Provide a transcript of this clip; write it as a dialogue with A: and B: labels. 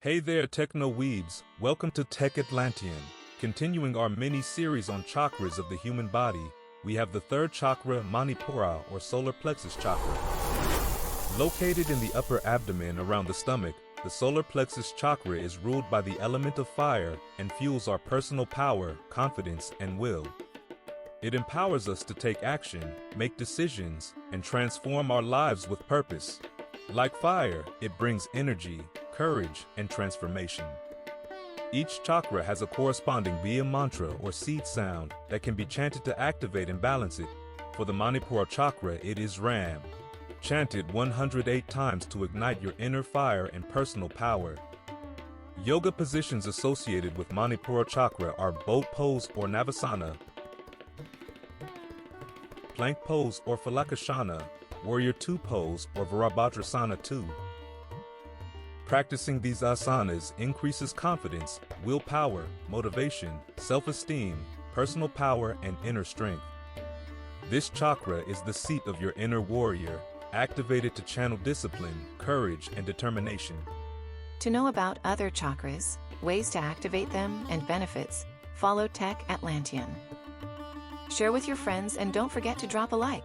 A: Hey there, Techno Weebs. Welcome to Tech Atlantean. Continuing our mini-series on chakras of the human body, we have the third chakra, Manipura, or Solar Plexus Chakra. Located in the upper abdomen around the stomach, the Solar Plexus Chakra is ruled by the element of fire and fuels our personal power, confidence, and will. It empowers us to take action, make decisions, and transform our lives with purpose. Like fire, it brings energy, courage, and transformation. Each chakra has a corresponding Via mantra or seed sound that can be chanted to activate and balance it. For the Manipura chakra, it is Ram. Chanted 108 times to ignite your inner fire and personal power. Yoga positions associated with Manipura chakra are boat pose or Navasana, plank pose or Falakashana, warrior 2 pose or Virabhadrasana 2. Practicing these asanas increases confidence, willpower, motivation, self-esteem, personal power, and inner strength. This chakra is the seat of your inner warrior, activated to channel discipline, courage, and determination.
B: To know about other chakras, ways to activate them, and benefits, follow Tech Atlantean. Share with your friends and don't forget to drop a like.